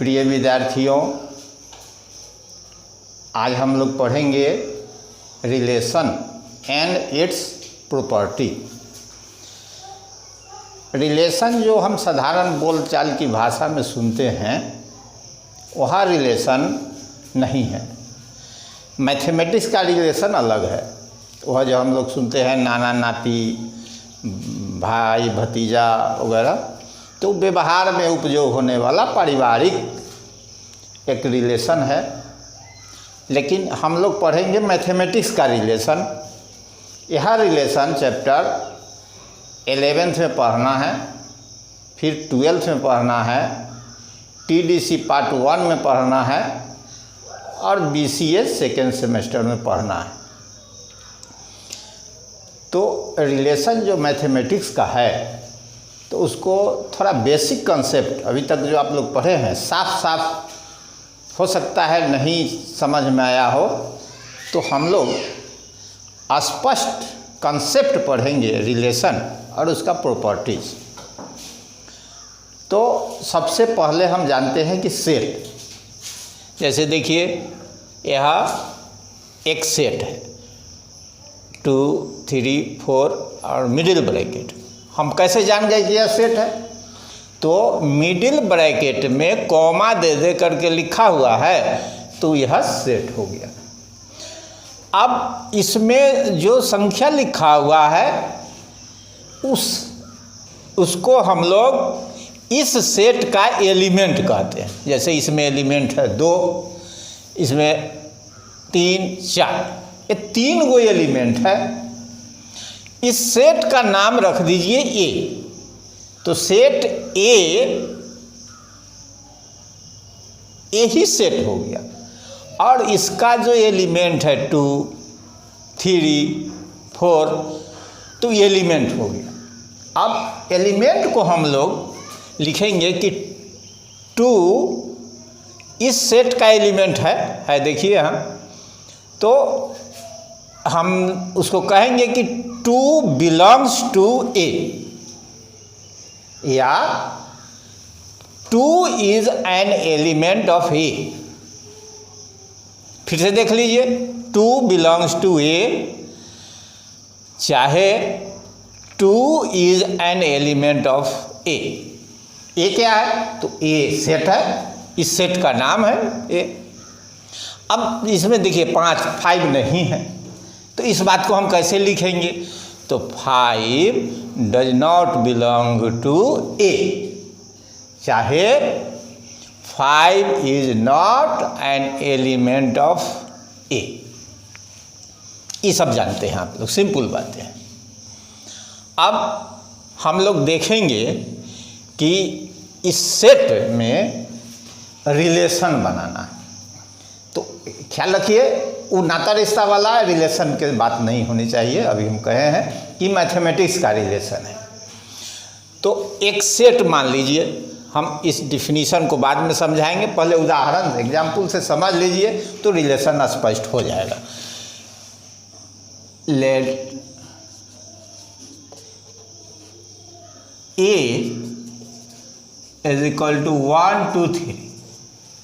प्रिय विद्यार्थियों, आज हम लोग पढ़ेंगे relation and it's property. Relation जो हम साधारण बोलचाल की भाषा में सुनते हैं वह रिलेशन नहीं है। मैथमेटिक्स का रिलेशन अलग है। वह जो हम लोग सुनते हैं नाना नाती, भाई भतीजा वगैरह, तो व्यवहार में उपयोग होने वाला पारिवारिक एक रिलेशन है। लेकिन हम लोग पढ़ेंगे मैथमेटिक्स का रिलेशन। यह रिलेशन चैप्टर 11th में पढ़ना है, फिर 12th में पढ़ना है, TDC पार्ट 1 में पढ़ना है और BCA सेकेंड सेमेस्टर में पढ़ना है। तो रिलेशन जो मैथमेटिक्स का है तो उसको थोड़ा बेसिक कंसेप्ट अभी तक जो आप लोग पढ़े हैं साफ हो सकता है नहीं समझ में आया हो, तो हम लोग स्पष्ट कंसेप्ट पढ़ेंगे रिलेशन और उसका प्रॉपर्टीज। तो सबसे पहले हम जानते हैं कि सेट, जैसे देखिए यह एक सेट है 2, 3, 4 और मिडिल ब्रैकेट। हम कैसे जान गए कि यह सेट है? तो मिडिल ब्रैकेट में कॉमा दे करके लिखा हुआ है तो यह सेट हो गया। अब इसमें जो संख्या लिखा हुआ है उसको हम लोग इस सेट का एलिमेंट कहते हैं। जैसे इसमें एलिमेंट है 2, इसमें 3, 4, ये 3 गो एलिमेंट है। इस सेट का नाम रख दीजिए ए। तो सेट ए ही सेट हो गया और इसका जो एलिमेंट है 2, 3, 4 तो एलिमेंट हो गया। अब एलिमेंट को हम लोग लिखेंगे कि 2 इस सेट का एलिमेंट है देखिए यहाँ। तो हम उसको कहेंगे कि 2 बिलोंग्स टू ए या 2 इज एन एलिमेंट ऑफ ए। फिर से देख लीजिए 2 बिलोंग्स टू ए, चाहे 2 इज एन एलिमेंट ऑफ ए। ए क्या है? तो ए सेट है, इस सेट का नाम है ए। अब इसमें देखिए 5 नहीं है, तो इस बात को हम कैसे लिखेंगे? तो 5 does not belong to A, चाहे 5 is not an element of A. ये सब जानते हैं आप लोग, सिंपल बातें हैं। अब हम लोग देखेंगे कि इस सेट में रिलेशन बनाना है। तो ख्याल रखिए वो नाता रिश्ता वाला रिलेशन के बात नहीं होनी चाहिए। अभी हम कहे हैं कि मैथमेटिक्स का रिलेशन है। तो एक सेट मान लीजिए, हम इस डिफिनीशन को बाद में समझाएंगे, पहले उदाहरण एग्जाम्पल से समझ लीजिए तो रिलेशन स्पष्ट हो जाएगा। Let A is equal to 1, 2, 3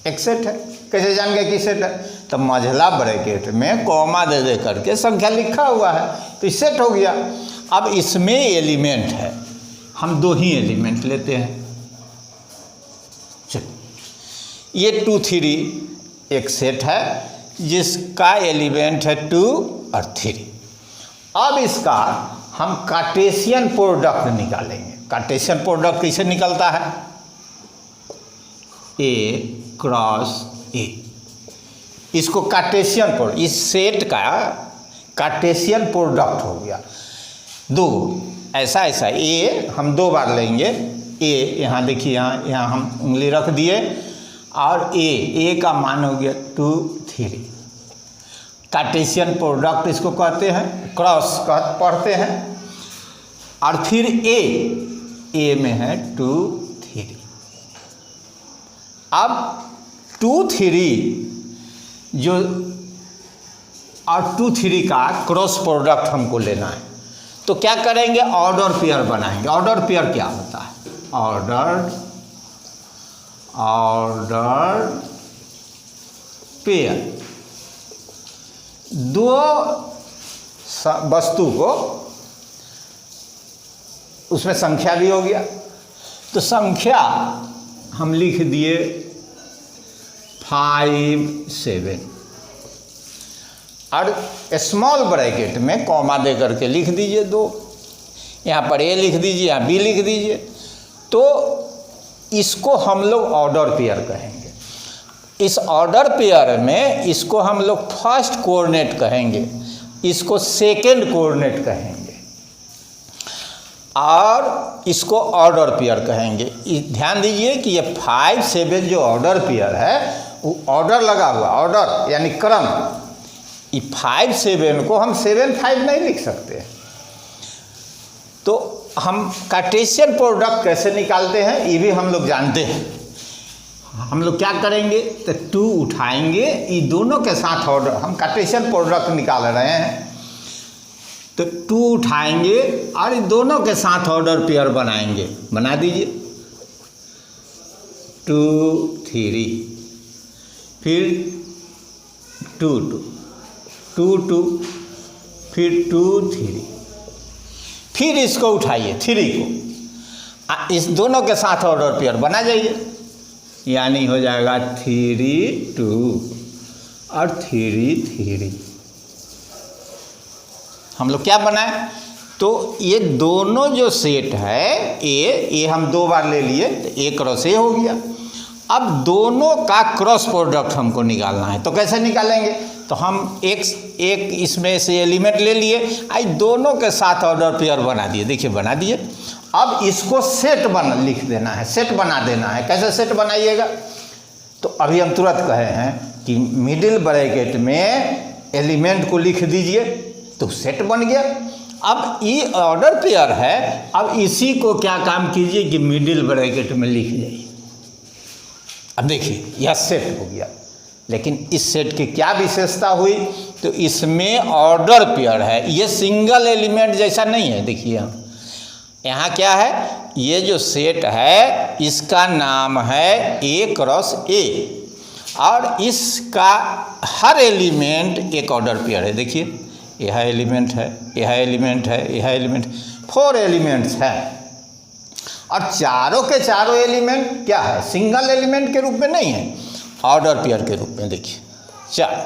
एक सेट है। कैसे जान गए कि सेट है? तो मझला ब्रैकेट में कॉमा दे करके संख्या लिखा हुआ है तो सेट हो गया। अब इसमें एलिमेंट है, हम 2 ही एलिमेंट लेते हैं। चलिए ये 2, 3 एक सेट है जिसका एलिमेंट है 2 और 3। अब इसका हम कार्टेशियन प्रोडक्ट निकालेंगे। कार्टेशियन प्रोडक्ट कैसे निकलता है? ए क्रॉस ए। इसको कार्टेशियन प्रोडक्ट, इस सेट का कार्टेशियन प्रोडक्ट हो गया 2। ऐसा ए हम 2 बार लेंगे। ए यहाँ देखिए, यहाँ हम उंगली रख दिए और ए का मान हो गया 2, 3। कार्टेशियन प्रोडक्ट इसको कहते हैं, क्रॉस पढ़ते हैं। और फिर ए में है 2, 3। अब 2, 3 जो और 2, 3 का क्रॉस प्रोडक्ट हमको लेना है। तो क्या करेंगे? ऑर्डर पेयर बनाएंगे। ऑर्डर पेयर क्या होता है? ऑर्डर पेयर, दो वस्तु को, उसमें संख्या भी हो गया, तो संख्या हम लिख दिए 5, 7 और स्मॉल ब्रैकेट में कॉमा दे करके लिख दीजिए 2, यहाँ पर ए लिख दीजिए, यहाँ बी लिख दीजिए। तो इसको हम लोग ऑर्डर पेयर कहेंगे। इस ऑर्डर पेयर में इसको हम लोग फर्स्ट कोऑर्डिनेट कहेंगे, इसको सेकंड कोऑर्डिनेट कहेंगे और इसको ऑर्डर पेयर कहेंगे। ध्यान दीजिए कि ये 5, 7 जो ऑर्डर पेयर है वो ऑर्डर लगा हुआ, ऑर्डर यानी क्रम। ये 5, 7 को हम 7, 5 नहीं लिख सकते। तो हम कार्टेशियन प्रोडक्ट कैसे निकालते हैं ये भी हम लोग जानते हैं। हम लोग क्या करेंगे तो 2 उठाएंगे, ये दोनों के साथ ऑर्डर, हम कार्टेशियन प्रोडक्ट निकाल रहे हैं तो 2 उठाएंगे और ये दोनों के साथ ऑर्डर पेयर बनाएंगे। बना दीजिए 2, 3, फिर 2, 2, 2, 2, फिर 2, 3, फिर इसको उठाइए 3 को, इस दोनों के साथ ऑर्डर पेयर बना जाइए, यानी हो जाएगा 3, 2 और 3, 3। हम लोग क्या बनाए तो ये दोनों जो सेट है ये हम 2 बार ले लिए तो ए क्रॉस ए हो गया। अब दोनों का क्रॉस प्रोडक्ट हमको निकालना है, तो कैसे निकालेंगे तो हम एक इसमें से एलिमेंट ले लिए, आई दोनों के साथ ऑर्डर पेयर बना दिए। देखिए बना दिए। अब इसको सेट लिख देना है, सेट बना देना है। कैसे सेट बनाइएगा तो अभी हम तुरंत कहे हैं कि मिडिल ब्रैकेट में एलिमेंट को लिख दीजिए तो सेट बन गया। अब ये ऑर्डर पेयर है, अब इसी को क्या काम कीजिए कि मिडिल ब्रैकेट में लिख जाइए। अब देखिए यह सेट हो गया, लेकिन इस सेट की क्या विशेषता हुई तो इसमें ऑर्डर पेयर है, ये सिंगल एलिमेंट जैसा नहीं है। देखिए यहाँ क्या है, ये जो सेट है इसका नाम है ए क्रॉस ए और इसका हर एलिमेंट एक ऑर्डर पेयर है। देखिए यह एलिमेंट है, यह एलिमेंट है, यह एलिमेंट, 4 एलिमेंट्स हैं और चारों के चारों एलिमेंट क्या है, सिंगल एलिमेंट के रूप में नहीं है, ऑर्डर पेयर के रूप में। देखिए चल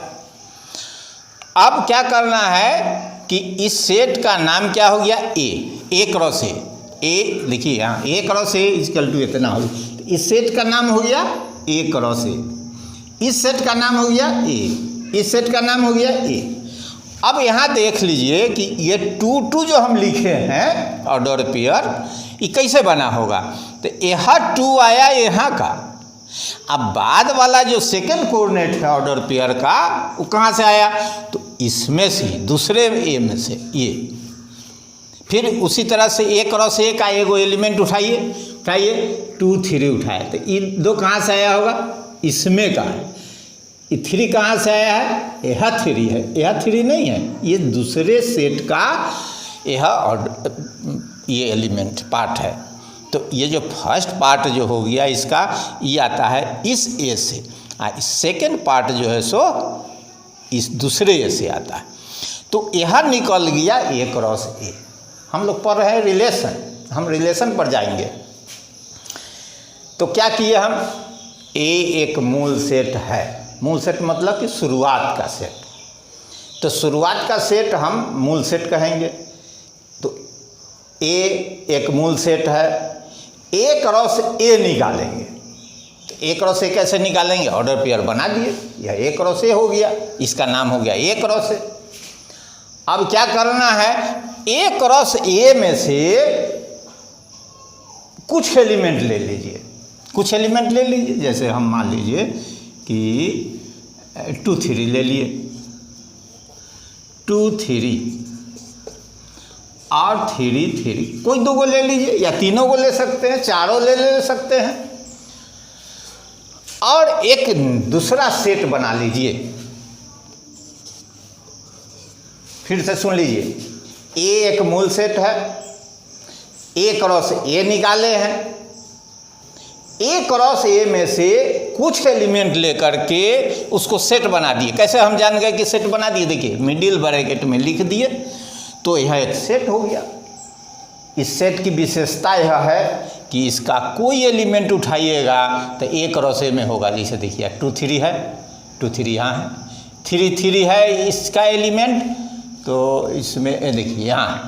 अब क्या करना है कि इस सेट का नाम क्या हो गया ए क्रॉस ए। देखिए यहाँ ए क्रॉस ए इक्वल टू इतना हो गया, तो इस सेट का नाम हो गया ए क्रॉस ए, इस सेट का नाम हो गया ए, इस सेट का नाम हो गया ए। अब यहाँ देख लीजिए कि ये 2, 2 जो हम लिखे हैं ऑर्डर पेयर, ये कैसे बना होगा तो यहाँ 2 आया यहाँ का। अब बाद वाला जो सेकंड कोऑर्डिनेट है ऑर्डर पेयर का वो कहाँ से आया तो इसमें से, दूसरे ए में से ये। फिर उसी तरह से ए क्रॉस ए का एगो एलिमेंट उठाइए 2, 3 उठाए तो ये 2 कहाँ से आया होगा, इसमें का है। ये 3 कहाँ से आया है, यह 3 है, यह 3 नहीं है, ये दूसरे सेट का ये एलिमेंट पार्ट है। तो ये जो फर्स्ट पार्ट जो हो गया इसका, ये आता है इस ए से, इस सेकेंड पार्ट जो है सो इस दूसरे ए से आता है। तो यह निकल गया ए क्रॉस ए। हम लोग पढ़ रहे हैं रिलेशन, हम रिलेशन पर जाएंगे। तो क्या किए हम, ए एक मूल सेट है, मूल सेट मतलब कि शुरुआत का सेट, तो शुरुआत का सेट हम मूल सेट कहेंगे। तो ए एक मूल सेट है, ए क्रॉस ए निकालेंगे। तो ए क्रॉस ए कैसे निकालेंगे, ऑर्डर पेयर बना दिए, यह ए क्रॉस ए हो गया, इसका नाम हो गया ए क्रॉस ए। अब क्या करना है, ए क्रॉस ए में से कुछ एलिमेंट ले लीजिए, कुछ एलिमेंट ले लीजिए। जैसे हम मान लीजिए कि 2, 3 ले लिए, 2, 3 और 3, 3, कोई 2 को ले लीजिए या तीनों को ले सकते हैं, चारों ले सकते हैं। और एक दूसरा सेट बना लीजिए। फिर से सुन लीजिए, ए एक मूल सेट है, ए क्रॉस ए निकाले हैं, ए क्रॉस ए में से कुछ एलिमेंट लेकर के उसको सेट बना दिए। कैसे हम जान गए कि सेट बना दिए? देखिए मिडिल ब्रैकेट में लिख दिए तो यह एक सेट हो गया। इस सेट की विशेषता यह है कि इसका कोई एलिमेंट उठाइएगा तो ए क्रॉस ए में होगा। जैसे देखिए 2 3 है, 2 3 यहाँ है, 3 3 है इसका एलिमेंट, तो इसमें देखिए यहाँ है।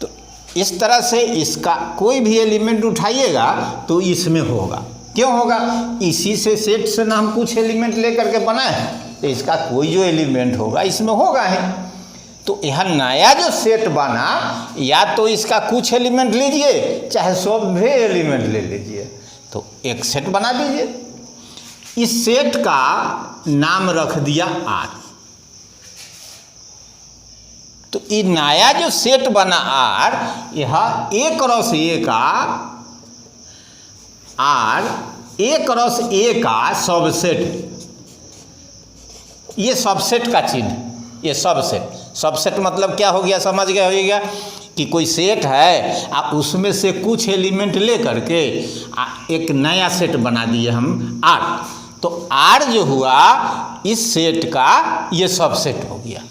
तो इस तरह से इसका कोई भी एलिमेंट उठाइएगा तो इसमें होगा। क्यों होगा? इसी से सेट से ना हम कुछ एलिमेंट लेकर के बनाए, तो इसका कोई जो एलिमेंट होगा इसमें होगा ही। तो यह नया जो सेट बना, या तो इसका कुछ एलिमेंट लीजिए चाहे सब भी एलिमेंट ले लीजिए, तो एक सेट बना दीजिए। इस सेट का नाम रख दिया आर। तो ये नया जो सेट बना आर, यह ए क्रॉस ए का आर ए क्रॉस ए का सबसेट। ये सबसेट का चिन्ह, ये सबसेट मतलब क्या हो गया? समझ गए होइएगा कि कोई सेट है, आप उसमें से कुछ एलिमेंट ले करके एक नया सेट बना दिए हम आर। तो आर जो हुआ इस सेट का ये सबसेट हो गया।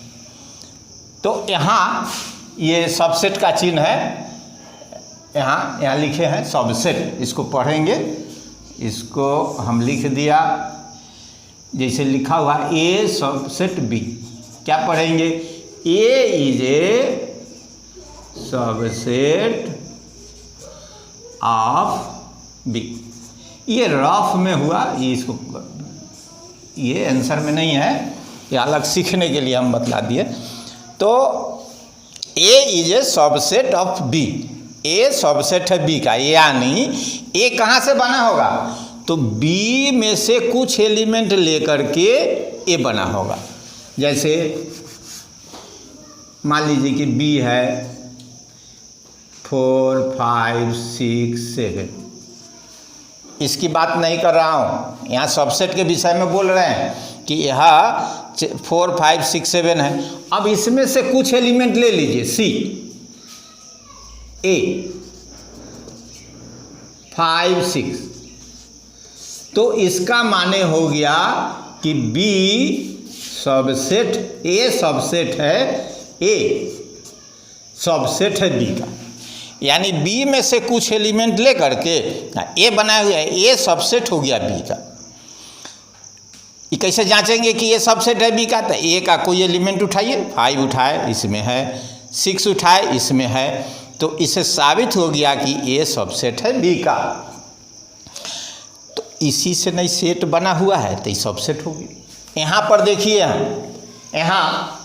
तो यहाँ ये सबसेट का चिन्ह है, यहाँ लिखे हैं सबसेट। इसको पढ़ेंगे, इसको हम लिख दिया, जैसे लिखा हुआ ए सबसेट बी। क्या पढ़ेंगे? A is a subset of B. ये रफ में हुआ, ये इसको, ये आंसर में नहीं है, ये अलग सीखने के लिए हम बतला दिए। तो A is a subset of B, A subset है बी का, यानी ए कहाँ से बना होगा? तो बी में से कुछ एलिमेंट लेकर के ए बना होगा। जैसे मान लीजिए कि बी है 4 5 6 7, इसकी बात नहीं कर रहा हूँ, यहाँ सबसेट के विषय में बोल रहे हैं कि यह 4 5 6 7 है। अब इसमें से कुछ एलिमेंट ले लीजिए, सी ए 5 6, तो इसका माने हो गया कि बी सबसेट, ए सबसेट है, ए सबसेट है बी का, यानी बी में से कुछ एलिमेंट ले करके ए बनाया हुआ है, ए सबसेट हो गया बी का। ये कैसे जांचेंगे कि ये सबसेट है बी का? तो ए का कोई एलिमेंट उठाइए, 5 उठाए इसमें है, 6 उठाए इसमें है, तो इससे साबित हो गया कि ए सबसेट है बी का। तो इसी से नहीं सेट बना हुआ है तो ये सबसेट होगी। यहाँ पर देखिए, यहाँ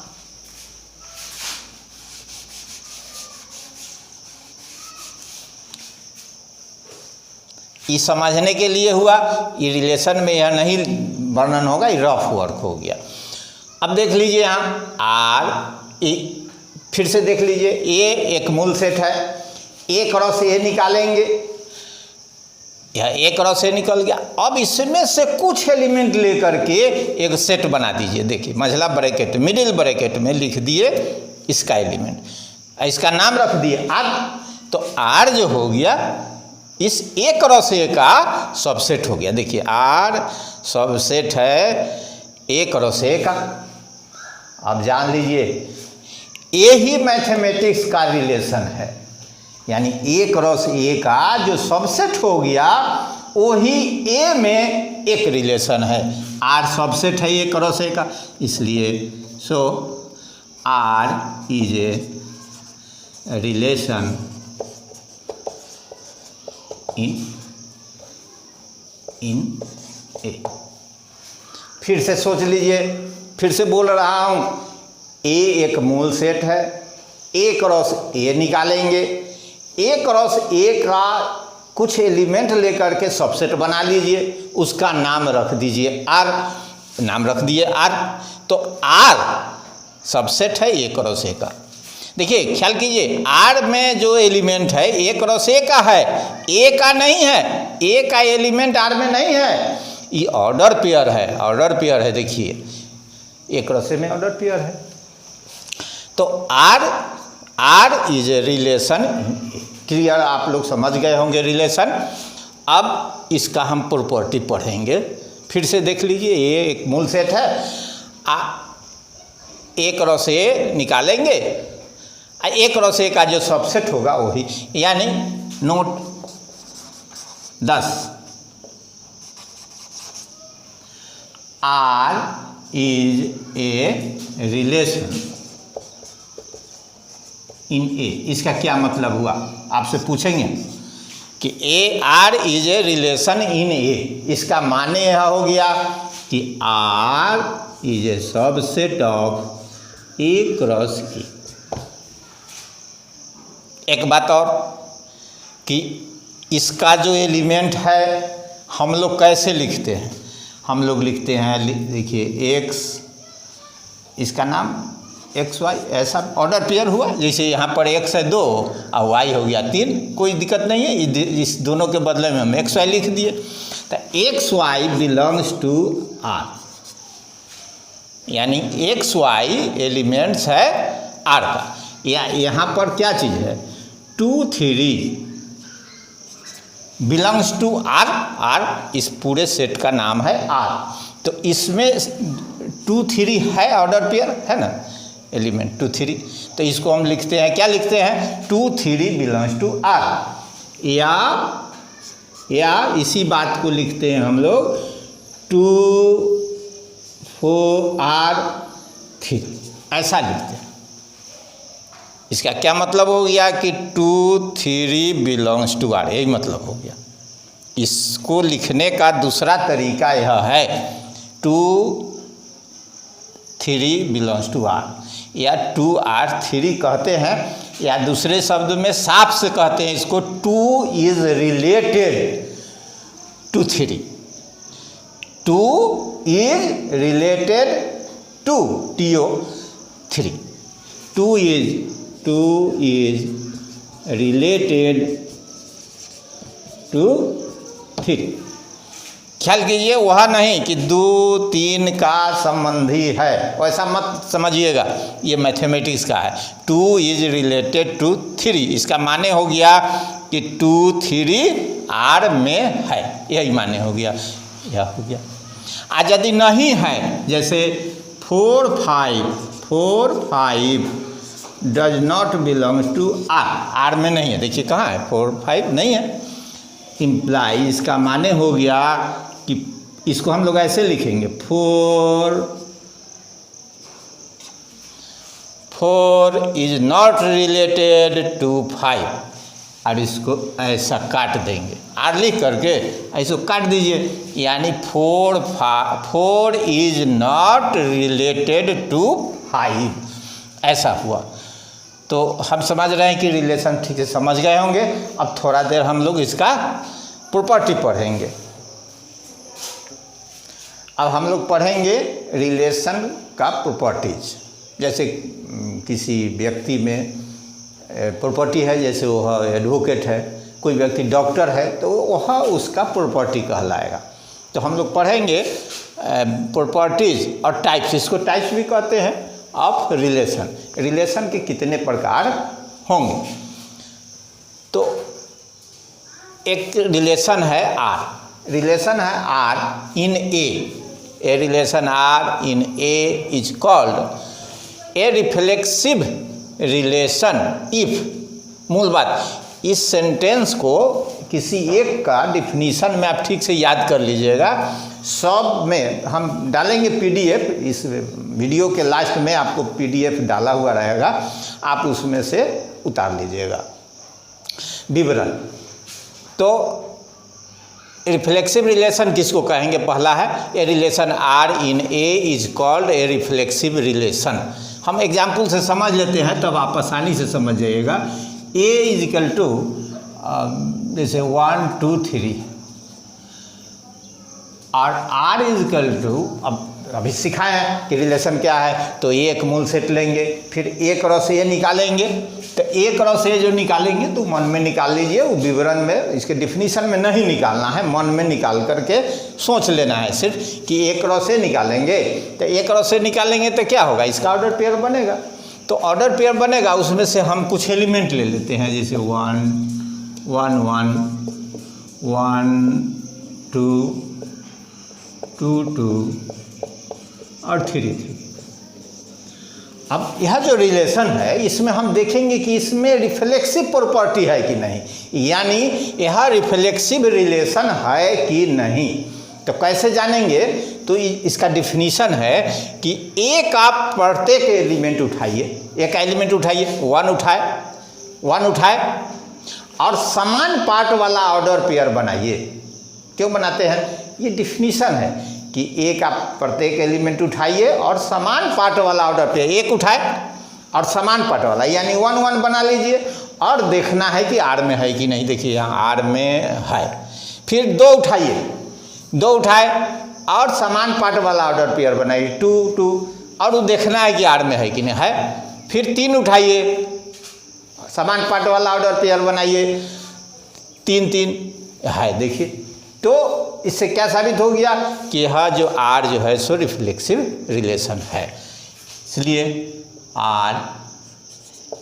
ये समझने के लिए हुआ, ये रिलेशन में यह नहीं वर्णन होगा, ये रफ वर्क हो गया। अब देख लीजिए यहाँ आर ए, फिर से देख लीजिए, ए एक मूल सेट है, ए क्रॉस ए निकालेंगे, यह ए क्रॉस ए निकल गया। अब इसमें से कुछ एलिमेंट लेकर के एक सेट बना दीजिए। देखिए मझला ब्रैकेट, मिडिल ब्रैकेट में लिख दिए इसका एलिमेंट, इसका नाम रख दिए आर। तो आर जो हो गया इस ए क्रॉस ए का सबसेट हो गया। देखिए आर सबसेट है ए क्रॉस ए का। अब जान लीजिए ये ही मैथमेटिक्स का रिलेशन है, यानी ए क्रॉस ए का जो सबसेट हो गया वही ए में एक रिलेशन है। आर सबसेट है ए क्रॉस ए का, इसलिए so R is a relation in A. फिर से सोच लीजिए, फिर से बोल रहा हूँ, ए एक मूल सेट है, ए क्रॉस ए निकालेंगे, ए क्रॉस ए का कुछ एलिमेंट लेकर के सबसेट बना लीजिए, उसका नाम रख दीजिए आर, नाम रख दिए आर। तो आर सबसेट है ए क्रॉस ए का। देखिए ख्याल कीजिए, आर में जो एलिमेंट है ए क्रॉस ए का है, ए का नहीं है, ए का एलिमेंट आर में नहीं है, ये ऑर्डर पेयर है, ऑर्डर पेयर है। देखिए ए क्रॉस ए में ऑर्डर पेयर है। तो R is a relation, clear, आप लोग समझ गए होंगे रिलेशन। अब इसका हम प्रॉपर्टी पढ़ेंगे। फिर से देख लीजिए, ये एक मूल सेट है, एक रो से निकालेंगे, एक रो से का जो सबसेट होगा वही, यानी note 10 R is a relation in A. इसका क्या मतलब हुआ, आपसे पूछेंगे कि A R is a relation in A. इसका माने यह हो गया कि R is a subset of A cross A. एक बात और कि इसका जो एलिमेंट है हम लोग कैसे लिखते हैं, हम लोग लिखते हैं, देखिए एक्स, इसका नाम एक्स वाई, ऐसा ऑर्डर पेयर हुआ। जैसे यहाँ पर एक्स है 2 और वाई हो गया 3, कोई दिक्कत नहीं है, इस दोनों के बदले में हम एक्स वाई लिख दिए। तो X Y belongs to R, यानी एक्स वाई एलिमेंट्स है आर का। यहाँ पर क्या चीज़ है, 2 3 बिलोंग्स टू आर। आर इस पूरे सेट का नाम है आर। तो इसमें 2 3 है ऑर्डर पेयर, है ना, एलिमेंट 2 3। तो इसको हम लिखते हैं, क्या लिखते हैं, 2 3 बिलोंग्स टू आर। या इसी बात को लिखते हैं हम लोग 2 4 R 3, ऐसा लिखते हैं। इसका क्या मतलब हो गया कि 2 3 बिलोंग्स टू आर, यही मतलब हो गया। इसको लिखने का दूसरा तरीका यह है 2 3 बिलोंग्स टू आर, या 2R3 कहते हैं, या दूसरे शब्द में साफ से कहते हैं इसको 2 is related to 3। 2 is related to TO 3। 2 is related to 3। ख्याल कीजिए, वह नहीं कि 2 3 का संबंधी है, वैसा मत समझिएगा, ये मैथमेटिक्स का है। 2 इज रिलेटेड टू 3, इसका माने हो गया कि 2 3 आर में है, यही माने हो गया, यह हो गया। आज यदि नहीं है, जैसे 4 5 does not belongs to R, R में नहीं है, देखिए कहाँ है, 4 5 नहीं है, इम्प्लाई इसका माने हो गया कि इसको हम लोग ऐसे लिखेंगे 4 इज नॉट रिलेटेड टू 5, और इसको ऐसा काट देंगे, आर लिख करके ऐसे काट दीजिए, यानी 4 इज नॉट रिलेटेड टू 5, ऐसा हुआ। तो हम समझ रहे हैं कि रिलेशन ठीक से समझ गए होंगे। अब थोड़ा देर हम लोग इसका प्रॉपर्टी पढ़ेंगे। अब हम लोग पढ़ेंगे रिलेशन का प्रॉपर्टीज। जैसे किसी व्यक्ति में प्रॉपर्टी है, जैसे वह एडवोकेट है, कोई व्यक्ति डॉक्टर है, तो वह उसका प्रॉपर्टी कहलाएगा। तो हम लोग पढ़ेंगे प्रॉपर्टीज और टाइप्स, इसको टाइप्स भी कहते हैं, ऑफ रिलेशन। रिलेशन के कितने प्रकार होंगे। तो एक रिलेशन है आर, रिलेशन है R in A relation R in A is called a reflexive relation if. मूल बात, इस सेंटेंस को किसी एक का डिफिनीशन में आप ठीक से याद कर लीजिएगा। सब में हम डालेंगे PDF, इस वीडियो के लास्ट में आपको PDF डाला हुआ रहेगा, आप उसमें से उतार लीजिएगा विवरण। तो रिफ्लेक्सिव रिलेशन किसको कहेंगे, पहला है A relation R in A is called a reflexive relation. हम एग्जाम्पल से समझ लेते हैं, तब आप आसानी से समझ जाइएगा। ए इज इक्वल टू जैसे 1 2 3 और R इज इक्वल टू, अब अभी सिखाया है कि रिलेशन क्या है, तो एक मूल सेट लेंगे, फिर एक रो से ये निकालेंगे। तो एक रो से जो निकालेंगे तो मन में निकाल लीजिए, वो विवरण में इसके डिफिनीशन में नहीं निकालना है, मन में निकाल करके सोच लेना है सिर्फ कि एक रो से निकालेंगे। तो एक रो से निकालेंगे तो क्या होगा, इसका ऑर्डर पेयर बनेगा। तो ऑर्डर पेयर बनेगा, उसमें से हम कुछ एलिमेंट ले लेते हैं, जैसे 1 1 1 1 2 2 2 और 3 3। अब यह जो रिलेशन है इसमें हम देखेंगे कि इसमें रिफ्लेक्सिव प्रॉपर्टी है कि नहीं, यानी यह रिफ्लेक्सिव रिलेशन है कि नहीं। तो कैसे जानेंगे, तो इसका डिफिनीशन है कि एक आप प्रत्येक एलिमेंट उठाइए, एक एलिमेंट उठाइए, 1 उठाए और समान पार्ट वाला ऑर्डर पेयर बनाइए। क्यों बनाते हैं, ये डिफिनीशन है कि एक आप प्रत्येक एलिमेंट उठाइए और समान पार्ट वाला ऑर्डर पेयर, एक उठाए और समान पार्ट वाला, यानी 1 1 बना लीजिए और देखना है कि आर में है कि नहीं। देखिए यहाँ आर में है। फिर 2 उठाइए, 2 उठाए और समान पार्ट वाला ऑर्डर पेयर बनाइए 2 2 और वो देखना है कि आर में है कि नहीं है। फिर 3 उठाइए, समान पार्ट वाला ऑर्डर पेयर बनाइए 3 3 है। देखिए तो इससे क्या साबित हो गया कि यह जो आर जो है सो रिफ्लेक्सिव रिलेशन है। इसलिए R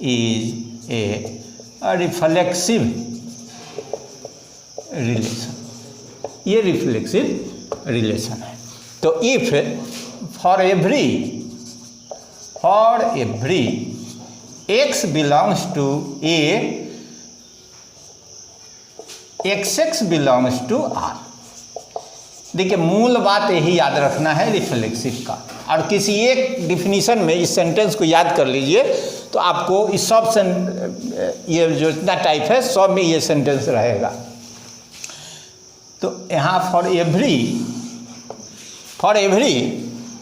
is a reflexive relation, ये रिफ्लेक्सिव रिलेशन है। तो if for every x belongs to A, x belongs to R. देखिए मूल बात यही याद रखना है रिफ्लेक्सिव का, और किसी एक डिफिनीशन में इस सेंटेंस को याद कर लीजिए तो आपको इस सब ये जो इतना टाइप है सब में ये सेंटेंस रहेगा। तो यहाँ for every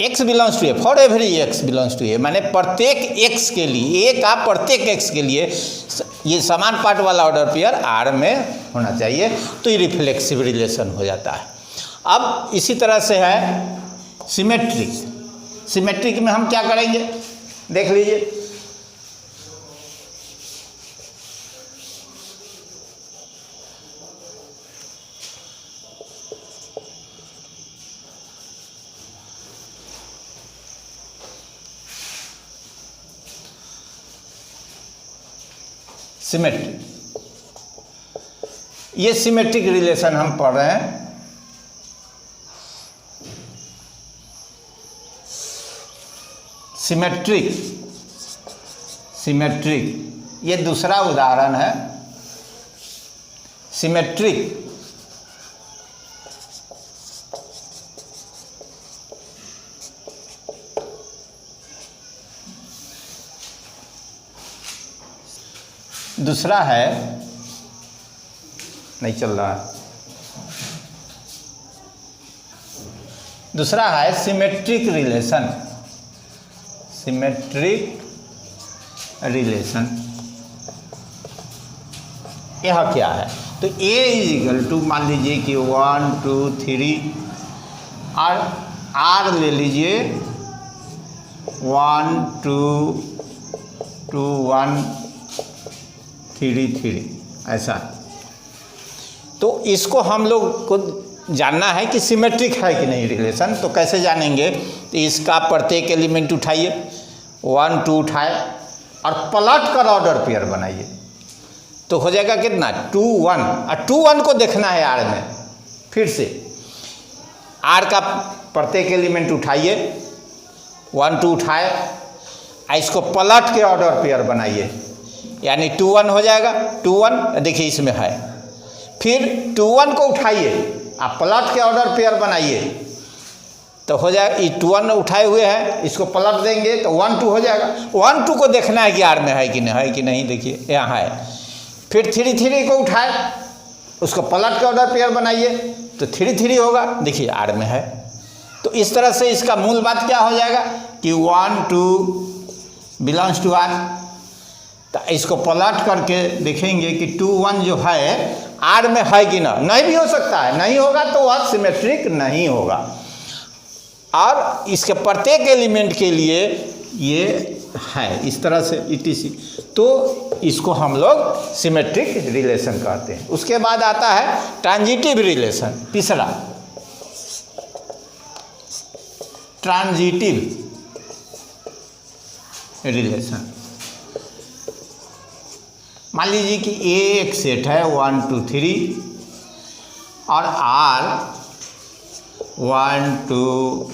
x belongs to A, for every x belongs to A माने प्रत्येक x के लिए, एक आप प्रत्येक x के लिए ये समान पार्ट वाला ऑर्डर पेयर R में होना चाहिए, तो ये रिफ्लेक्सिव रिलेशन हो जाता है। अब इसी तरह से है सिमेट्रिक। सिमेट्रिक में हम क्या करेंगे देख लीजिए। सिमेट्रिक, ये सिमेट्रिक रिलेशन हम पढ़ रहे हैं। सिमेट्रिक ये दूसरा उदाहरण है। सिमेट्रिक दूसरा है, नहीं चल रहा है, दूसरा है सिमेट्रिक रिलेशन। सिमेट्रिक रिलेशन यह क्या है, तो A इज इक्वल टू मान लीजिए कि 1 2 3 और R ले लीजिए 1 2 2 1 3 3 ऐसा। तो इसको हम लोग को जानना है कि सिमेट्रिक है कि नहीं रिलेशन। तो कैसे जानेंगे, तो इसका प्रत्येक एलिमेंट उठाइए, 1 2 उठाए और पलट कर ऑर्डर पेयर बनाइए, तो हो जाएगा कितना 2 1, और 2 1 को देखना है आर में। फिर से आर का प्रत्येक एलिमेंट उठाइए, 1 2 उठाए, इसको पलट के ऑर्डर पेयर बनाइए, यानी 2 1 हो जाएगा। 2 1 देखिए इसमें है। फिर 2 1 को उठाइए, आप पलट के ऑर्डर पेयर बनाइए, तो हो जाएगा। ये 2 1 उठाए हुए हैं, इसको पलट देंगे तो 1 2 हो जाएगा। 1 2 को देखना है कि आर में है कि नहीं, देखिए यहाँ है। फिर 3 3 को उठाए, उसको पलट के ऑर्डर पेयर बनाइए तो 3 3 होगा, देखिए आर में है। तो इस तरह से इसका मूल बात क्या हो जाएगा कि 1 2 बिलोंग्स टू आर। तो इसको पलट करके देखेंगे कि 2 1 जो है आर में है कि ना, नहीं भी हो सकता है, नहीं होगा तो वह सिमेट्रिक नहीं होगा। और इसके प्रत्येक एलिमेंट के लिए ये है इस तरह से ETC, तो इसको हम लोग सिमेट्रिक रिलेशन कहते हैं। उसके बाद आता है ट्रांजिटिव रिलेशन, तीसरा ट्रांजिटिव रिलेशन। मान लीजिए कि A एक सेट है 1 2 3 और R 1 2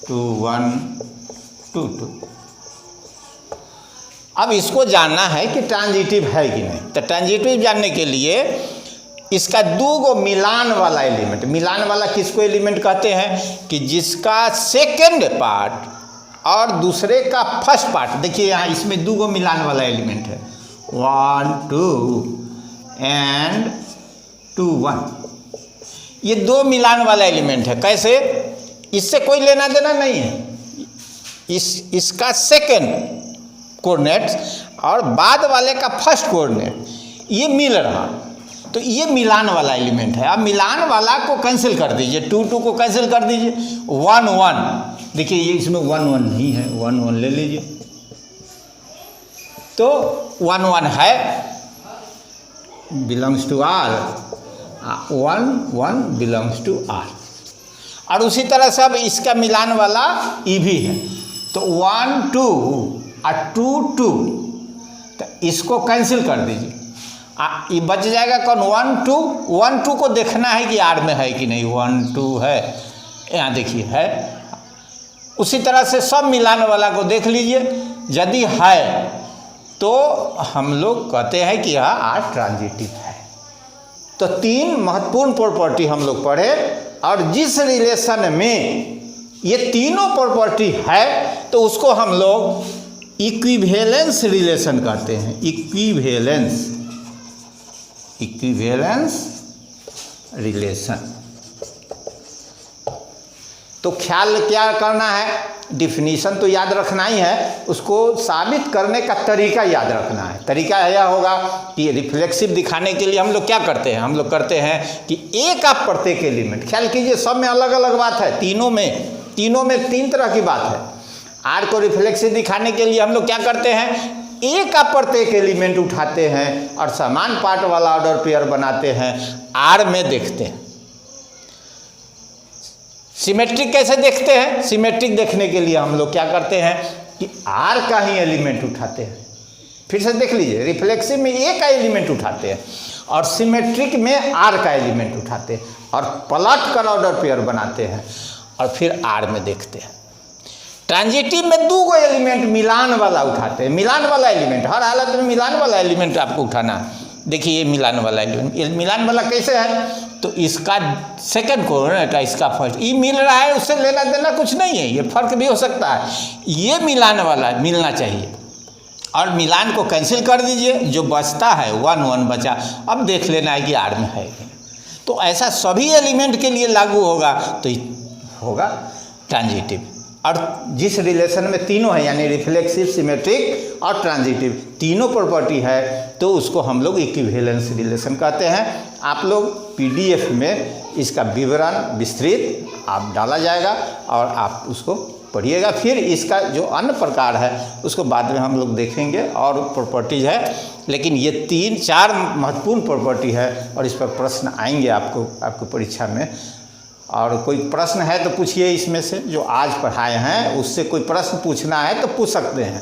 2 1 2 2। अब इसको जानना है कि ट्रांजिटिव है कि नहीं। तो ट्रांजिटिव जानने के लिए इसका दो गो मिलान वाला एलिमेंट, मिलान वाला किसको एलिमेंट कहते हैं कि जिसका सेकंड पार्ट और दूसरे का फर्स्ट पार्ट, देखिए यहाँ इसमें दो गो मिलान वाला एलिमेंट है, 1 2 एंड 2 1। ये दो मिलान वाला एलिमेंट है। कैसे? इससे कोई लेना देना नहीं है। इसका सेकंड कोऑर्डिनेट्स और बाद वाले का फर्स्ट कोऑर्डिनेट ये मिल रहा, तो ये मिलान वाला एलिमेंट है। अब मिलान वाला को कैंसिल कर दीजिए, 2 2 को कैंसिल कर दीजिए, 1 1। देखिए ये इसमें 1 1 नहीं है, 1 1 ले लीजिए, तो 1 1 है, belongs to R, 1 1 belongs to R. और उसी तरह से अब इसका मिलान वाला ई भी है, तो 1 2 और 2 2, तो इसको कैंसिल कर दीजिए, ये बच जाएगा कौन, 1 2। 1 2 को देखना है कि आर में है कि नहीं, 1 2 है, यहाँ देखिए है। उसी तरह से सब मिलान वाला को देख लीजिए, यदि है तो हम लोग कहते हैं कि यह आर ट्रांजिटिव है। तो तीन महत्वपूर्ण प्रॉपर्टी हम लोग पढ़े, और जिस रिलेशन में ये तीनों प्रॉपर्टी है तो उसको हम लोग इक्विवेलेंस रिलेशन कहते हैं। Equivalence relation. तो ख्याल क्या करना है, डिफिनीशन तो याद रखना ही है, उसको साबित करने का तरीका याद रखना है। तरीका यह होगा कि रिफ्लेक्सिव दिखाने के लिए हम लोग क्या करते हैं, हम लोग करते हैं कि एक आप प्रत्येक एलिमेंट, ख्याल कीजिए सब में अलग अलग बात है, तीनों में तीन तरह की बात है। आर को रिफ्लेक्सिव दिखाने के लिए हम लोग क्या करते हैं, एक आप प्रत्येक एलिमेंट उठाते हैं और समान पार्ट वाला ऑर्डर पेयर बनाते हैं, आर में देखते हैं। सिमेट्रिक कैसे देखते हैं, सिमेट्रिक देखने के लिए हम लोग क्या करते हैं कि आर का ही एलिमेंट उठाते हैं। फिर से देख लीजिए, रिफ्लेक्सिव में ए का एलिमेंट उठाते हैं और सिमेट्रिक में आर का एलिमेंट उठाते हैं और पलट कर ऑर्डर पेयर बनाते हैं और फिर आर में देखते हैं। ट्रांजिटिव में दो गो एलिमेंट मिलान वाला उठाते हैं, मिलान वाला एलिमेंट, हर हालत में मिलान वाला एलिमेंट आपको उठाना है। देखिए ये मिलान वाला एलिमेंट, ये मिलान वाला कैसे है, तो इसका सेकंड कोऑर्डिनेट है, इसका फर्स्ट, ये मिल रहा है, उससे लेना देना कुछ नहीं है, ये फर्क भी हो सकता है। ये मिलान वाला मिलना चाहिए और मिलान को कैंसिल कर दीजिए, जो बचता है 1 1 बचा, अब देख लेना है कि आर में है। तो ऐसा सभी एलिमेंट के लिए लागू होगा, तो होगा ट्रांजिटिव। और जिस रिलेशन में तीनों है, यानी रिफ्लेक्सिव, सिमेट्रिक और ट्रांजिटिव, तीनों प्रॉपर्टी है, तो उसको हम लोग इक्विवेलेंस रिलेशन कहते हैं। आप लोग पीडीएफ में इसका विवरण विस्तृत आप डाला जाएगा और आप उसको पढ़िएगा। फिर इसका जो अन्य प्रकार है उसको बाद में हम लोग देखेंगे और प्रॉपर्टीज है, लेकिन ये 3-4 महत्वपूर्ण प्रॉपर्टी है और इस पर प्रश्न आएंगे आपको परीक्षा में। और कोई प्रश्न है तो पूछिए, इसमें से जो आज पढ़ाए हैं उससे कोई प्रश्न पूछना है तो पूछ सकते हैं।